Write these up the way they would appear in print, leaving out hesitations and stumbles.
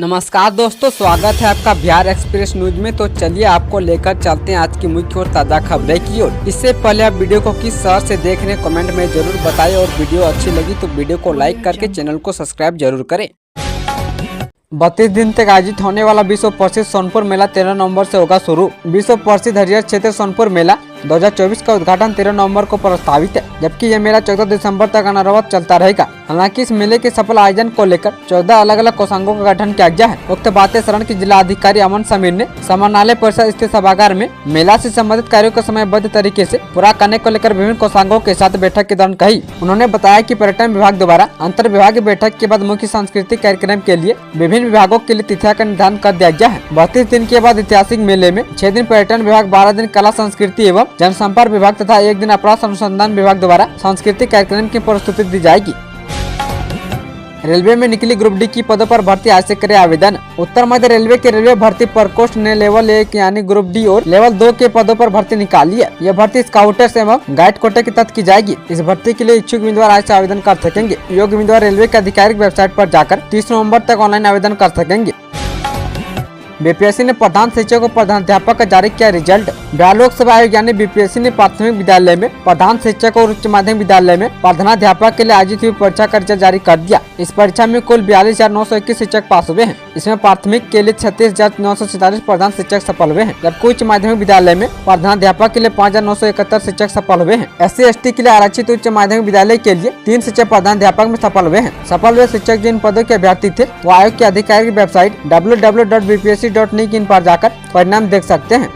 नमस्कार दोस्तों, स्वागत है आपका बिहार एक्सप्रेस न्यूज में। तो चलिए आपको लेकर चलते हैं आज की मुख्य और ताज़ा खबरें की ओर। इससे पहले आप वीडियो को किस शहर से देख रहे हैं कमेंट में जरूर बताएं और वीडियो अच्छी लगी तो वीडियो को लाइक करके चैनल को सब्सक्राइब जरूर करें। 32 दिन तक आयोजित होने वाला विश्व प्रसिद्ध सोनपुर मेला 13 नवंबर से होगा शुरू। विश्व प्रसिद्ध हरियर क्षेत्र सोनपुर मेला 2024 का उद्घाटन 13 नवंबर को प्रस्तावित है, जबकि यह मेला 14 दिसंबर तक अनवरत चलता रहेगा। हालांकि इस मेले के सफल आयोजन को लेकर 14 अलग अलग कोषांगों का गठन किया गया है। उक्त बातें शरण के जिला अधिकारी अमन समीर ने समाहरणालय परिसर स्थित सभागार में मेला से संबंधित कार्यों को समयबद्ध तरीके से पूरा करने को लेकर विभिन्न कोषांगों के साथ बैठक के दौरान कही। उन्होंने बताया कि पर्यटन विभाग द्वारा अंतर विभागीय बैठक के बाद मुख्य सांस्कृतिक कार्यक्रम के लिए विभिन्न विभागों के लिए तिथियों का निर्धारण कर दिया गया है। 32 दिन के बाद ऐतिहासिक मेले में 6 दिन पर्यटन विभाग, 12 दिन कला संस्कृति एवं जनसंपर्क विभाग तथा 1 दिन अपराध अनुसंधान विभाग द्वारा सांस्कृतिक कार्यक्रम की प्रस्तुति दी जाएगी। रेलवे में निकली ग्रुप डी की पदों पर भर्ती आज से करे आवेदन। उत्तर मध्य रेलवे के रेलवे भर्ती प्रकोष्ठ ने लेवल 1 यानी ग्रुप डी और लेवल 2 के पदों पर भर्ती निकाली है। यह भर्ती स्काउटर्स एवं गाइड कोटे के तहत की जाएगी। इस भर्ती के लिए इच्छुक उम्मीदवार आज से आवेदन कर सकेंगे। योग्य उम्मीदवार रेलवे के आधिकारिक वेबसाइट पर जाकर 30 नवम्बर तक ऑनलाइन आवेदन कर सकेंगे। बीपीएससी ने प्रधान शिक्षक और प्रधानाध्यापक का जारी किया रिजल्ट। बिहार लोकसेवा आयोग यानी बीपीएससी ने प्राथमिक विद्यालय में प्रधान शिक्षक और उच्च माध्यमिक विद्यालय में प्रधानाध्यापक के लिए आयोजित हुई परीक्षा का रिजल्ट जारी कर दिया। इस परीक्षा में कुल 42,921 शिक्षक पास हुए हैं। इसमें प्राथमिक के लिए 36,947 प्रधान शिक्षक सफल हुए हैं, जबकि उच्च माध्यमिक विद्यालय में प्रधानाध्यापक के लिए 5,971 शिक्षक सफल हुए हैं। SC/ST के लिए आरक्षित उच्च माध्यमिक विद्यालय के लिए 3 शिक्षक प्रधानाध्यापक में सफल हुए हैं। सफल हुए शिक्षक जिन पदों के अभ्यर्थी थे वो आयोग की आधिकारिक वेबसाइट www.bpsc.in पर जाकर परिणाम देख सकते हैं।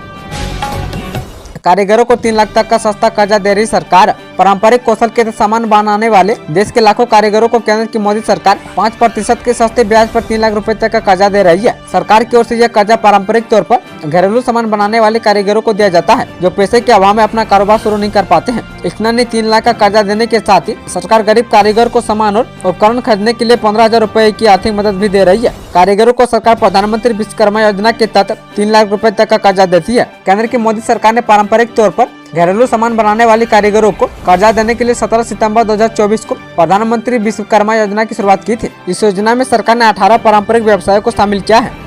कारीगरों को 3 लाख तक का सस्ता कर्जा दे रही सरकार। पारंपरिक कौशल के सामान बनाने वाले देश के लाखों कारीगरों को केंद्र की मोदी सरकार 5% के सस्ते ब्याज पर 3 लाख रुपए तक का कर्जा दे रही है। सरकार की ओर से यह कर्जा पारंपरिक तौर पर घरेलू सामान बनाने वाले कारीगरों को दिया जाता है, जो पैसे के अभाव में अपना कारोबार शुरू नहीं कर पाते हैं। इतना 3 लाख का कर्जा देने के साथ ही सरकार गरीब कारीगर को सामान और उपकरण खरीदने के लिए 15,000 रुपए की आर्थिक मदद भी दे रही है। कारीगरों को सरकार प्रधानमंत्री विश्वकर्मा योजना के तहत 3 लाख रुपए तक का कर्जा देती है। केंद्र की मोदी सरकार ने पारंपरिक तौर पर घरेलू सामान बनाने वाली कारीगरों को कर्जा देने के लिए 17 सितंबर 2024 को प्रधानमंत्री विश्वकर्मा योजना की शुरुआत की थी। इस योजना में सरकार ने 18 पारंपरिक व्यवसायों को शामिल किया है।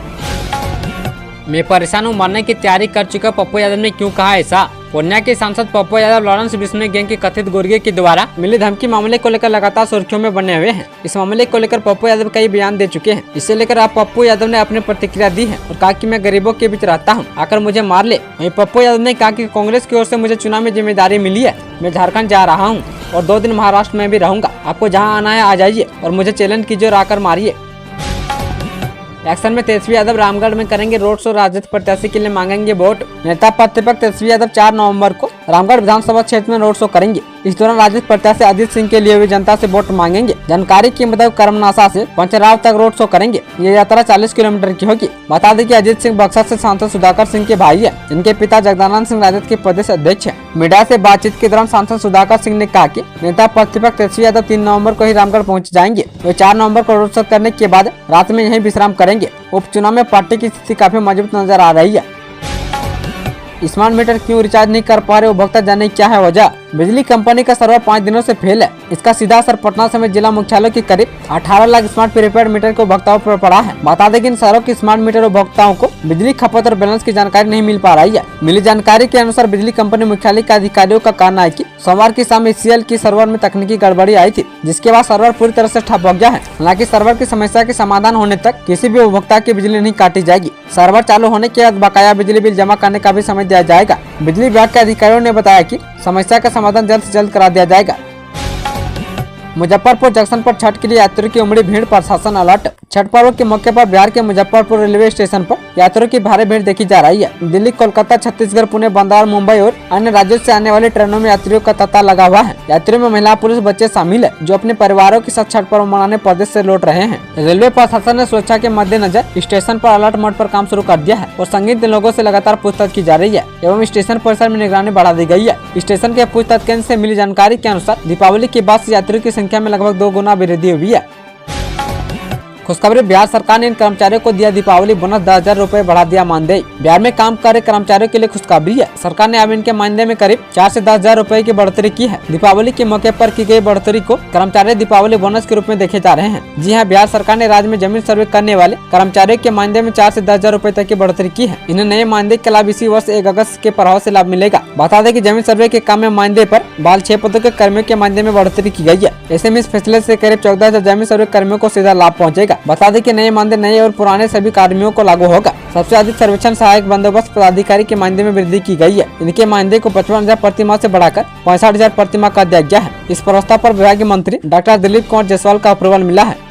मैं परेशान हूँ, मरने की तैयारी कर चुका पप्पू यादव ने क्यों कहा ऐसा? पूर्णिया के सांसद पप्पू यादव लॉरेंस बिश्नोई गैंग के कथित गुर्गे के द्वारा मिली धमकी मामले को लेकर लगातार सुर्खियों में बने हुए हैं। इस मामले को लेकर पप्पू यादव कई बयान दे चुके हैं। इसे लेकर अब पप्पू यादव ने अपनी प्रतिक्रिया दी है और कहा कि मैं गरीबों के बीच रहता हूं, आकर मुझे मार ले। वहीं पप्पू यादव ने कहा कि कांग्रेस की ओर से मुझे चुनाव में जिम्मेदारी मिली है। मैं झारखंड जा रहा हूँ और 2 दिन महाराष्ट्र में भी रहूंगा। आपको जहाँ आना है आ जाइए और मुझे चैलेंज कीजिए और आकर मारिए। एक्शन में तेजस्वी यादव रामगढ़ में करेंगे रोड शो, राजद प्रत्याशी के लिए मांगेंगे वोट। नेता प्रतिपक्ष तेजस्वी यादव 4 नवंबर को रामगढ़ विधानसभा क्षेत्र में रोड शो करेंगे। इस दौरान राजद प्रत्याशी अजीत सिंह के लिए भी जनता से वोट मांगेंगे। जानकारी के मुताबिक कर्मनासा से पंचराव तक रोड शो करेंगे। ये यात्रा 40 किलोमीटर की होगी। बता दें कि अजीत सिंह बक्सर से सांसद सुधाकर सिंह के भाई है, जिनके पिता जगदानंद सिंह राजद के प्रदेश अध्यक्ष है। मीडिया से बातचीत के दौरान सांसद सुधाकर सिंह ने कहा कि नेता प्रतिपक्ष तेजस्वी यादव 3 नवंबर को ही रामगढ़ पहुंच जाएंगे। वे 4 नवंबर को रोड शो करने के बाद रात में यहीं विश्राम करेंगे। उपचुनाव में पार्टी की स्थिति काफी मजबूत नजर आ रही है। स्मार्ट मीटर क्यों रिचार्ज नहीं कर पा रहे उपभोक्ता, जाने क्या है वजह? बिजली कंपनी का सर्वर 5 दिनों से फेल है। इसका सीधा असर पटना समेत जिला मुख्यालयों के करीब 18 लाख स्मार्ट प्रीपेड मीटर के उपभोक्ताओं पर पड़ा है। बता दें कि इन शहरों के स्मार्ट मीटर उपभोक्ताओं को बिजली खपत और बैलेंस की जानकारी नहीं मिल पा रही है। मिली जानकारी के अनुसार बिजली कंपनी मुख्यालय के अधिकारियों का कहना है कि सोमवार की शाम CL की सर्वर में तकनीकी गड़बड़ी आई थी, जिसके बाद सर्वर पूरी तरह से ठप हो गया है। हालांकि सर्वर की समस्या के समाधान होने तक किसी भी उपभोक्ता की बिजली नहीं काटी जाएगी। सर्वर चालू होने के बाद बकाया बिजली बिल जमा करने का भी समय दिया जाएगा। बिजली विभाग के अधिकारियों ने बताया कि समस्या का समाधान जल्द से जल्द करा दिया जाएगा। मुजफ्फरपुर जंक्शन पर छठ के लिए यात्रियों की उमड़ी भीड़, प्रशासन अलर्ट। छठ पर्व के मौके पर बिहार के मुजफ्फरपुर रेलवे स्टेशन पर यात्रियों की भारी भीड़ देखी जा रही है। दिल्ली, कोलकाता, छत्तीसगढ़, पुणे, बंदर, मुंबई और अन्य राज्यों से आने वाली ट्रेनों में यात्रियों का तांता लगा हुआ है। यात्रियों में महिला, पुरुष, बच्चे शामिल है, जो अपने परिवारों के साथ छठ पर्व मनाने प्रदेश से लौट रहे हैं। रेलवे प्रशासन ने सुरक्षा के मद्देनजर स्टेशन पर अलर्ट मोड पर काम शुरू कर दिया है और संदिग्ध लोगों से लगातार पूछताछ की जा रही है एवं स्टेशन परिसर में निगरानी बढ़ा दी गई है। स्टेशन के पूछताछ केंद्र से मिली जानकारी के अनुसार दीपावली के बाद से यात्रियों की संख्या में लगभग 2 गुना वृद्धि हुई है। खुशखबरी, बिहार सरकार ने इन कर्मचारियों को दिया दीपावली बोनस, 10,000 रूपए बढ़ा दिया मानदेय। बिहार में काम कर रहे कर्मचारियों के लिए खुशखबरी है। सरकार ने अब इनके मानदेय में करीब 4 से 10,000 रूपए की बढ़ोतरी की है। दीपावली के मौके पर की गई बढ़ोतरी को कर्मचारी दीपावली बोनस के रूप में देखे जा रहे हैं। जी हाँ, बिहार सरकार ने राज्य में जमीन सर्वे करने वाले कर्मचारियों के मानदेय में 4 से 10,000 रूपए तक की बढ़ोतरी की है। इन्हें नए मानदेय के लाभ इसी वर्ष 1 अगस्त के प्रभाव से लाभ मिलेगा। बता दें कि जमीन सर्वे के काम में मानदेय पर बाल 6 पदों के कर्मियों के मानदेय में बढ़ोतरी की गई है। ऐसे में इस फैसले से करीब 14,000 जमीन सर्वे कर्मियों को सीधा लाभ पहुंचेगा। बता दें कि नए मानदेय नए और पुराने सभी कर्मियों को लागू होगा। सबसे अधिक सर्वेक्षण सहायक बंदोबस्त पदाधिकारी के मानदेय में वृद्धि की गई है। इनके मानदेय को 55,000 प्रति माह से बढ़ाकर 65,000 प्रति माह कर दिया गया है। इस प्रस्ताव पर विभागीय मंत्री डॉक्टर दिलीप कुमार जायसवाल का अप्रूवल मिला है।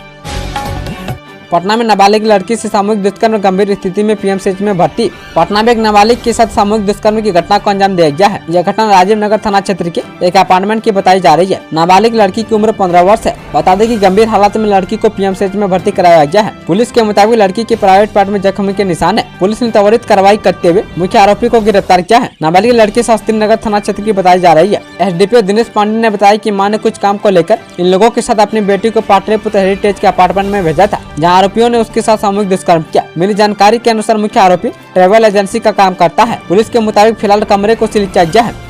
पटना में नाबालिग लड़की से सामूहिक दुष्कर्म, गंभीर स्थिति में पीएमसीएच में भर्ती। पटना में एक नाबालिग के साथ सामूहिक दुष्कर्म की घटना को अंजाम दिया गया है। यह घटना राजीव नगर थाना क्षेत्र के एक अपार्टमेंट की बताई जा रही है। नाबालिग लड़की की उम्र 15 वर्ष है। बता दें कि गंभीर हालत में लड़की को पीएमसीएच में भर्ती कराया गया है। पुलिस के मुताबिक लड़की की प्राइवेट पार्ट में जख्म के निशान है। पुलिस ने त्वरित कार्रवाई करते हुए मुख्य आरोपी को गिरफ्तार किया है। नाबालिग लड़की शास्त्री नगर थाना क्षेत्र की बताई जा रही है। एसडीपीओ दिनेश पांडे ने बताया कि मां ने कुछ काम को लेकर इन लोगों के साथ अपनी बेटी को पाटलिपुत्र हेरिटेज के अपार्टमेंट में भेजा था, जहाँ आरोपियों ने उसके सामूहिक दुष्कर्म किया। मिली जानकारी के अनुसार मुख्य आरोपी ट्रैवल एजेंसी का काम करता है। पुलिस के मुताबिक फिलहाल कमरे को सील किया गया है।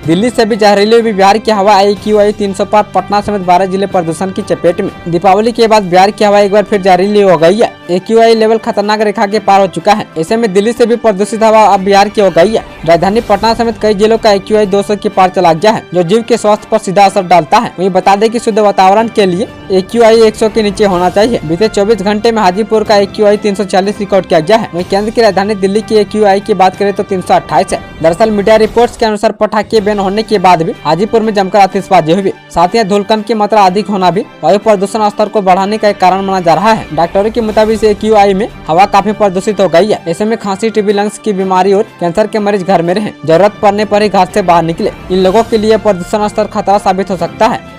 दिल्ली से भी जहरीली हुई बिहार की हवा AQI 300 पार, पटना समेत 12 जिले प्रदूषण की चपेट में। दीपावली के बाद बिहार की हवा एक बार फिर जहरीली हो गई है। AQI लेवल खतरनाक रेखा के पार हो चुका है। ऐसे में दिल्ली से भी प्रदूषित हवा अब बिहार की हो गई है। राजधानी पटना समेत कई जिलों का AQI 200 के पार चला गया है, जो जीव के स्वास्थ्य पर सीधा असर डालता है। वहीं बता दें कि शुद्ध वातावरण के लिए AQI 100 के नीचे होना चाहिए। बीते 24 घंटे में हाजीपुर का AQI 340 रिकॉर्ड किया गया है। वहीं केंद्र की राजधानी दिल्ली की AQI की बात करें तो 328 है। दरअसल मीडिया रिपोर्ट्स के अनुसार पटाखे बैन होने के बाद भी हाजीपुर में जमकर आतिशबाजी हुई। साथ ही धूलकण की मात्रा अधिक होना भी वायु प्रदूषण स्तर को बढ़ाने का एक कारण माना जा रहा है। डॉक्टरों के मुताबिक AQI में हवा काफी प्रदूषित हो गई है। ऐसे में खांसी, टीबी, लंग्स की बीमारी और कैंसर के मरीज घर में रहें, जरूरत पड़ने पर ही घर से बाहर निकले। इन लोगों के लिए प्रदूषण स्तर खतरा साबित हो सकता है।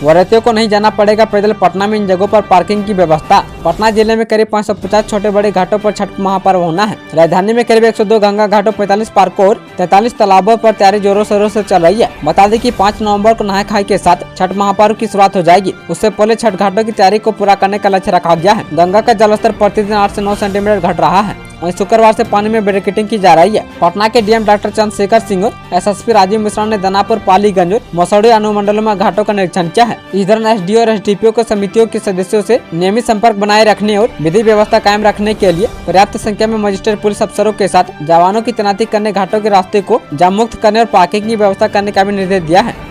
वरीयतियों को नहीं जाना पड़ेगा पैदल, पटना में इन जगहों पर पार्किंग की व्यवस्था। पटना जिले में करीब 550 छोटे बड़े घाटों पर छठ महापर्व होना है। राजधानी में करीब 102 गंगा घाटों, 45 पार्कों और 43 तालाबों पर तैयारी जोरों शोरों से चल रही है। बता दें कि 5 नवंबर को नहाय खाई के साथ छठ महापर्व की शुरुआत हो जाएगी। उससे पहले छठ घाटों की तैयारी को पूरा करने का लक्ष्य रखा गया है। गंगा का जलस्तर प्रतिदिन 8 से 9 सेंटीमीटर घट रहा है। वहीं शुक्रवार से पानी में ब्रेकेटिंग की जा रही है। पटना के डीएम डॉक्टर चंद्रशेखर सिंह और एसएसपी राजीव मिश्रा ने दानापुर, पालीगंज और मसौड़ी अनुमंडलों में घाटों का निरीक्षण किया है। इस दौरान एसडीओ और एसडीपीओ को समितियों के सदस्यों से नियमित संपर्क बनाए रखने और विधि व्यवस्था कायम रखने के लिए पर्याप्त संख्या में मजिस्ट्रेट पुलिस अफसरों के साथ जवानों की तैनाती करने, घाटों के रास्ते को जाम मुक्त करने और पार्किंग की व्यवस्था करने का भी निर्देश दिया है।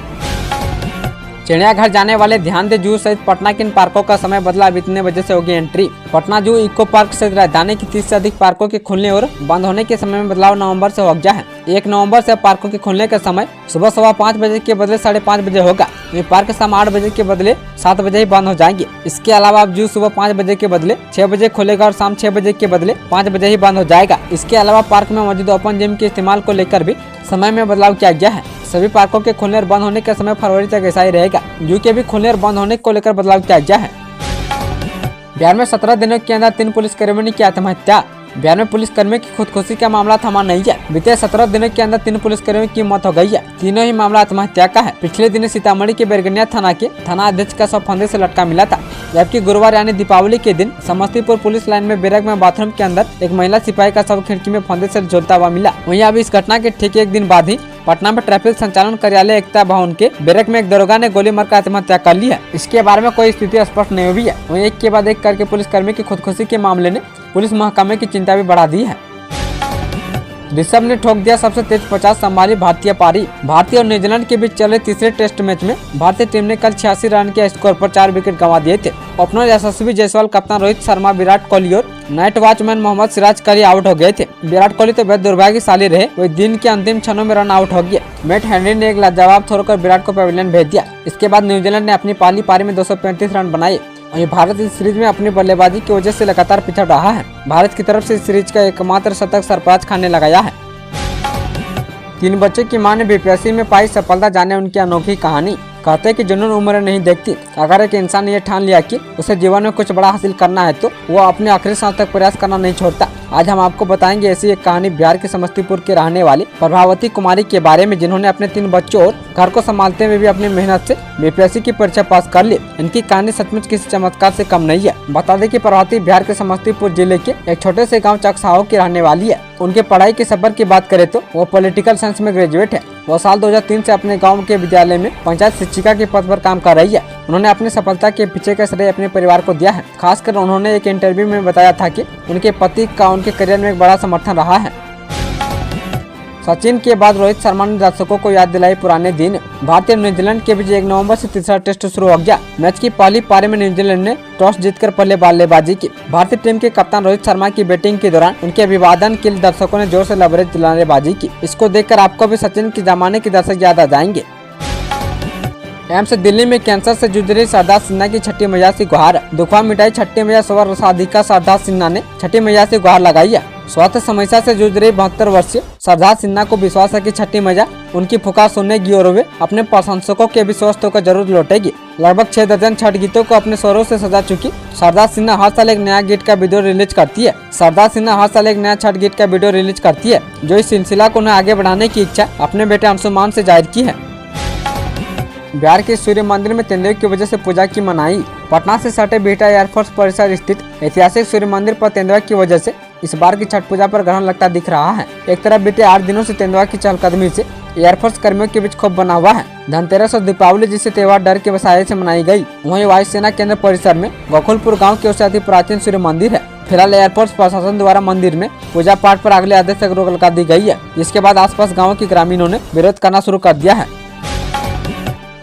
चिड़ियाघर जाने वाले ध्यान दे, जू सहित पटना के इन पार्कों का समय बदला। अब इतने बजे से होगी एंट्री। पटना जू, इको पार्क सहित राजधानी की 30 से अधिक पार्कों के खुलने और बंद होने के समय में बदलाव नवंबर से हो गया है। 1 नवंबर से पार्कों के खुलने का समय सुबह 5:15 बजे के बदले 5:30 बजे होगा। ये पार्क शाम 8 बजे के बदले 7 बजे ही बंद हो जाएंगे। इसके अलावा अब जू सुबह 5 बजे के बदले 6 बजे खुलेगा और शाम 6 बजे के बदले 5 बजे ही बंद हो जाएगा। इसके अलावा पार्क में मौजूद ओपन जिम के इस्तेमाल को लेकर भी समय में बदलाव किया गया है। सभी पार्कों के खुलने और बंद होने का समय फरवरी तक ऐसा ही रहेगा। जू के भी खुलने और बंद होने को लेकर बदलाव किया गया है। बिहार में 17 दिनों के अंदर 3 पुलिसकर्मियों ने की आत्महत्या। बिहार में पुलिसकर्मियों की खुदकुशी का मामला थमा नहीं है। बीते 17 दिनों के अंदर 3 पुलिसकर्मियों की मौत हो गई है। तीनों ही मामला आत्महत्या का है। पिछले दिन सीतामढ़ी के बेरगनिया थाना के थाना अध्यक्ष का शव फंदे से लटका मिला था, जबकि गुरुवार यानी दीपावली के दिन समस्तीपुर पुलिस लाइन में बैरक में बाथरूम के अंदर एक महिला सिपाही का शव खिड़की में फंदे से झूलता हुआ मिला। वहीं अब इस घटना के ठीक एक दिन बाद ही पटना में ट्रैफिक संचालन कार्यालय एकता भवन के बैरक में एक दरोगा ने गोली मारकर आत्महत्या कर ली है। इसके बारे में कोई स्थिति स्पष्ट नहीं हुई है। वहीं एक के बाद एक करके पुलिसकर्मी की खुदकुशी के मामले ने पुलिस महकमे की चिंता भी बढ़ा दी है। ऋषभ ने ठोक दिया सबसे तेज 50, संभाली भारतीय पारी। भारतीय और न्यूजीलैंड के बीच चले तीसरे टेस्ट मैच में भारतीय टीम ने कल 86 रन के स्कोर पर 4 विकेट गंवा दिए थे। ओपनर यशस्वी जायसवाल, कप्तान रोहित शर्मा, विराट कोहली और नाइट वॉचमैन मोहम्मद सिराज कल आउट हो गए थे। विराट कोहली तो बेहद दुर्भाग्यशाली रहे, वे दिन के अंतिम क्षणों में रन आउट हो गए। मैट हेनरी ने एक लाजवाब थ्रो कर विराट को पवेलियन भेज दिया। इसके बाद न्यूजीलैंड ने अपनी पहली पारी में 235 रन बनाए। वहीं भारत इस सीरीज में अपनी बल्लेबाजी की वजह से लगातार पिछड़ रहा है। भारत की तरफ से इस सीरीज का एकमात्र शतक सरफराज खान ने लगाया है। 3 बच्चे की मां ने बीपीएससी में पाई सफलता, जाने उनकी अनोखी कहानी। कहते हैं कि जुनून उम्र नहीं देखती। अगर एक इंसान ये ठान लिया कि उसे जीवन में कुछ बड़ा हासिल करना है तो वो अपने आखिरी सांस तक प्रयास करना नहीं छोड़ता। आज हम आपको बताएंगे ऐसी एक कहानी बिहार के समस्तीपुर के रहने वाली प्रभावती कुमारी के बारे में, जिन्होंने अपने 3 बच्चों और घर को संभालते हुए भी अपनी मेहनत से बीपीएससी की परीक्षा पास कर ली। इनकी कहानी सचमुच किसी चमत्कार से कम नहीं है। बता दें कि प्रभावती बिहार के समस्तीपुर जिले के एक छोटे से गाँव चकसाहो की रहने वाली है। उनके पढ़ाई के सफर की बात करें तो वो पॉलिटिकल साइंस में ग्रेजुएट है। वो साल 2003 से अपने गांव के विद्यालय में पंचायत शिक्षिका के पद पर काम कर रही है। उन्होंने अपनी सफलता के पीछे का श्रेय अपने परिवार को दिया है। खासकर उन्होंने एक इंटरव्यू में बताया था कि उनके पति का उनके करियर में एक बड़ा समर्थन रहा है। सचिन के बाद रोहित शर्मा ने दर्शकों को याद दिलाई पुराने दिन। भारतीय और न्यूजीलैंड के बीच 1 नवंबर से तीसरा टेस्ट शुरू हो गया। मैच की पहली पारी में न्यूजीलैंड ने टॉस जीतकर पहले बल्लेबाजी की। भारतीय टीम के कप्तान रोहित शर्मा की बैटिंग के दौरान उनके अभिवादन के लिए दर्शकों ने जोर से लबरेज बल्लेबाजी की। इसको देखकर आपको भी सचिन के जमाने के दर्शक याद आ जाएंगे। एम्स दिल्ली में कैंसर से जूझ रही सरदार सिन्हा की छठी मैया से गुहार। दुखवा मिटाई छठी मैया स्वर साधिका सरदार सिन्हा ने छठी मैया से गुहार लगाई है। स्वास्थ्य समस्या से जूझ रही 72 वर्षीय सरदार सिन्हा को विश्वास है कि छठी मैया उनकी पुकार सुनेगी और वे अपने प्रशंसकों के भी स्वस्थ होकर जरूर लौटेगी। लगभग 6 दर्जन छठ गीतों को अपने स्वरों से सजा चुकी सरदार सिन्हा हर साल एक नया गीत का वीडियो रिलीज करती है। सरदार सिन्हा हर साल एक नया छठ गीत का वीडियो रिलीज करती है, जो इस सिलसिला को उन्हें आगे बढ़ाने की इच्छा अपने बेटे अंशुमान से जाहिर की है। बिहार के सूर्य मंदिर में तेंदुए की वजह से पूजा की मनाही। पटना से सटे बिहटा एयरफोर्स परिसर स्थित ऐतिहासिक सूर्य मंदिर पर तेंदुआ की वजह से इस बार की छठ पूजा पर ग्रहण लगता दिख रहा है। एक तरफ बीते 8 दिनों से तेंदुआ की चहलकदमी से एयरफोर्स कर्मियों के बीच खूब बना हुआ है। धनतेरस और दीपावली जिसे त्योहार डर के बसाए से मनाई गई। वहीं वायुसेना केंद्र परिसर में गोकुलपुर गाँव की ओर से अति प्राचीन सूर्य मंदिर है। फिलहाल एयरफोर्स प्रशासन द्वारा मंदिर में पूजा पाठ पर अगले आदेश तक रोक लगा दी गई है। इसके बाद आसपास गाँव के ग्रामीणों ने विरोध करना शुरू कर दिया है।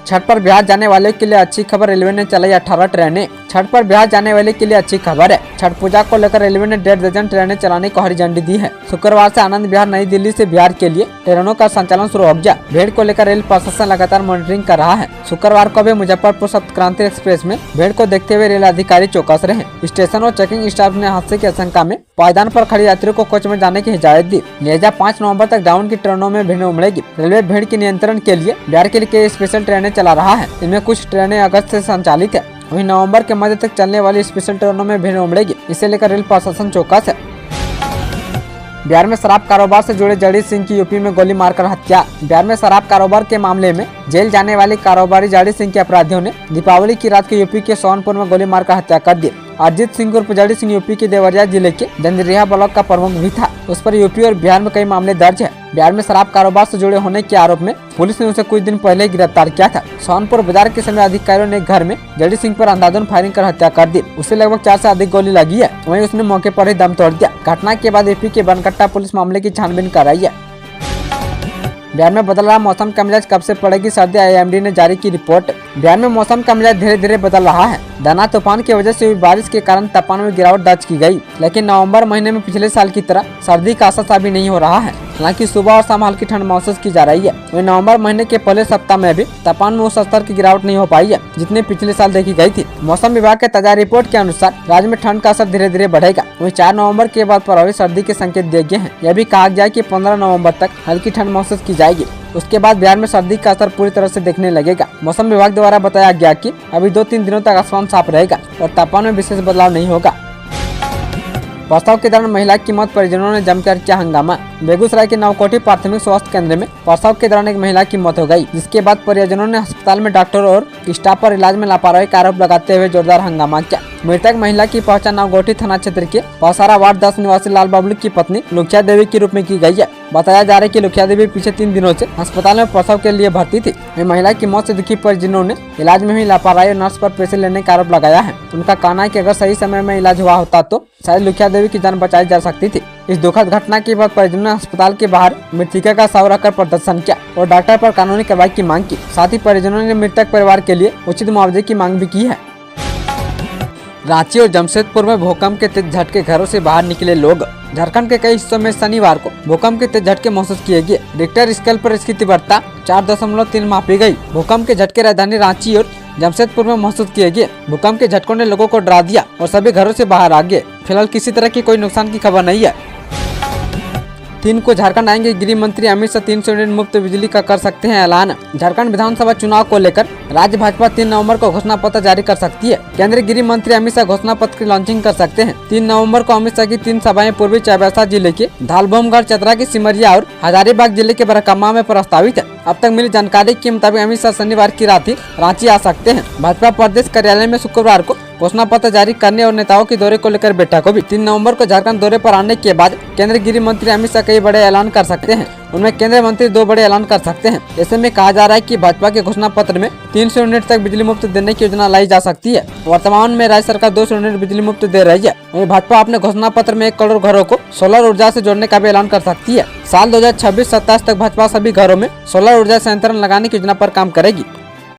छठ पर बिहार जाने वाले के लिए अच्छी खबर, रेलवे ने चलाई 18 ट्रेनें। छठ पर बिहार जाने वाले के लिए अच्छी खबर है। छठ पूजा को लेकर रेलवे ने 1.5 दर्जन ट्रेनें चलाने को हरी झंडी दी है। शुक्रवार से आनंद विहार नई दिल्ली से बिहार के लिए ट्रेनों का संचालन शुरू हो गया। भीड़ को लेकर रेल प्रशासन लगातार मॉनिटरिंग कर रहा है। शुक्रवार को भी मुजफ्फरपुर सप्तक्रांति एक्सप्रेस में भीड़ को देखते हुए रेल अधिकारी चौकस रहे। स्टेशन और चेकिंग स्टाफ ने हादसे की आशंका में पायदान पर खड़े यात्रियों को कोच में जाने की इजाजत दी। लिहाजा 5 नवंबर तक डाउन की ट्रेनों में भीड़ उमड़ेगी। रेलवे भीड़ के नियंत्रण के लिए बिहार के लिए कई स्पेशल ट्रेनें चला रहा है। इनमें कुछ ट्रेनें अगस्त से संचालित है। वहीं नवंबर के मध्य तक चलने वाली स्पेशल ट्रेनों में भीड़ उमड़ेगी। इसे लेकर रेल प्रशासन चौकस है। बिहार में शराब कारोबार से जुड़े जगदीश सिंह की यूपी में गोली मारकर हत्या। बिहार में शराब कारोबार के मामले में जेल जाने वाले कारोबारी जगदीश सिंह के अपराधियों ने दीपावली की रात को यूपी के सोनपुर में गोली मारकर हत्या कर दी। अरजीत सिंह उर्फ जगदीश सिंह यूपी के देवरिया जिले के जंजरिया ब्लॉक का प्रमुख भी था। उस पर यूपी और बिहार में कई मामले दर्ज है। बिहार में शराब कारोबार से जुड़े होने के आरोप में पुलिस ने उसे कुछ दिन पहले गिरफ्तार किया था। सोनपुर बाजार के समय अधिकारियों ने घर में जगदीश सिंह पर अंधाधुंध फायरिंग कर हत्या कर दी। उसे लगभग 4 से अधिक गोली लगी है। वहीं उसने मौके पर ही दम तोड़ दिया। घटना के बाद यूपी के बनकट्टा पुलिस मामले की छानबीन कर रही है। बिहार में बदल रहा मौसम का मिजाज, कब से पड़ेगी सर्दी, आईएमडी ने जारी की रिपोर्ट। बिहार में मौसम का मिजाज धीरे धीरे बदल रहा है। दाना तूफान की वजह से हुई बारिश के कारण तापमान में गिरावट दर्ज की गई, लेकिन नवंबर महीने में पिछले साल की तरह सर्दी का असर साबित नहीं हो रहा है। हालांकि सुबह और शाम हल्की ठंड महसूस की जा रही है। वहीं नवंबर महीने के पहले सप्ताह में भी तापमान में उस स्तर की गिरावट नहीं हो पाई है जितनी पिछले साल देखी गई थी। मौसम विभाग के ताजा रिपोर्ट के अनुसार राज्य में ठंड का असर धीरे धीरे बढ़ेगा। वहीं 4 नवंबर के बाद प्रभावित सर्दी के संकेत दिए गए हैं। यह भी कहा गया कि 15 नवंबर तक हल्की ठंड महसूस की जाएगी। उसके बाद बिहार में सर्दी का असर पूरी तरह से देखने लगेगा। मौसम विभाग द्वारा बताया गया कि अभी 2-3 दिनों तक आसमान साफ रहेगा और तापमान में विशेष बदलाव नहीं होगा। प्रसव के दौरान महिला की मौत, परिजनों ने जमकर किया हंगामा। बेगूसराय के नवकोठी प्राथमिक स्वास्थ्य केंद्र में प्रसव के दौरान एक महिला की मौत हो गई, जिसके बाद परिजनों ने अस्पताल में डॉक्टर और स्टाफ पर इलाज में लापरवाही का आरोप लगाते हुए जोरदार हंगामा किया। मृतक महिला की पहचान नवकोठी थाना क्षेत्र के पसारा वार्ड 10 निवासी लाल बबलू की पत्नी लुखिया देवी के रूप में की गई है। बताया जा रहा है कि लुखिया देवी पिछले 3 दिनों से अस्पताल में प्रसव के लिए भर्ती थी। महिला की मौत से दुखी परिजनों ने इलाज में हुई लापरवाही और नर्स पर पैसे लेने का आरोप लगाया है। उनका कहना है कि अगर सही समय में इलाज हुआ होता तो शायद लुखिया देवी की जान बचाई जा सकती थी। इस दुखद घटना के बाद परिजनों ने अस्पताल के बाहर मृतका का शव रखकर प्रदर्शन किया और डॉक्टर पर कानूनी कार्रवाई की मांग की। साथ ही परिजनों ने मृतक परिवार के लिए उचित मुआवजे की मांग भी की है। रांची और जमशेदपुर में भूकंप के तेज झटके, घरों से बाहर निकले लोग। झारखंड के कई हिस्सों में शनिवार को भूकंप के तेज झटके महसूस किए गए। रिक्टर स्केल पर इसकी तीव्रता 4.3 मापी गई। भूकंप के झटके राजधानी रांची और जमशेदपुर में महसूस किए गए। भूकंप के झटकों ने लोगों को डरा दिया और सभी घरों से बाहर आ गए। फिलहाल किसी तरह की कोई नुकसान की खबर नहीं है। 3 को झारखंड आएंगे गृह मंत्री अमित शाह 300 यूनिट मुफ्त बिजली का कर सकते हैं ऐलान। झारखंड विधानसभा चुनाव को लेकर राज्य भाजपा 3 नवंबर को घोषणा पत्र जारी कर सकती है। केंद्रीय गृह मंत्री अमित शाह घोषणा पत्र की लॉन्चिंग कर सकते हैं। 3 नवंबर को अमित शाह की 3 सभाएं पूर्वी चाईबासा जिले के धालभूमगढ़, चतरा के सिमरिया और हजारीबाग जिले के बरकामा में प्रस्तावित है। अब तक मिली जानकारी के मुताबिक अमित शाह शनिवार की रात ही रांची आ सकते हैं। भाजपा प्रदेश कार्यालय में शुक्रवार को घोषणा पत्र जारी करने और नेताओं के दौरे को लेकर बैठक होगी। 3 नवंबर को झारखंड दौरे पर आने के बाद केंद्रीय गृह मंत्री अमित शाह कई बड़े ऐलान कर सकते हैं। उनमें केंद्रीय मंत्री 2 बड़े ऐलान कर सकते हैं। ऐसे में कहा जा रहा है कि भाजपा के घोषणा पत्र में 300 यूनिट तक बिजली मुफ्त देने की योजना लाई जा सकती है। वर्तमान में राज्य सरकार 200 यूनिट बिजली मुफ्त दे रही है। वहीं भाजपा अपने घोषणा पत्र में 1 करोड़ घरों को सोलर ऊर्जा से जोड़ने का भी ऐलान कर सकती है। साल 2026-27 तक भाजपा सभी घरों में सोलर ऊर्जा संयंत्र लगाने की योजना पर काम करेगी।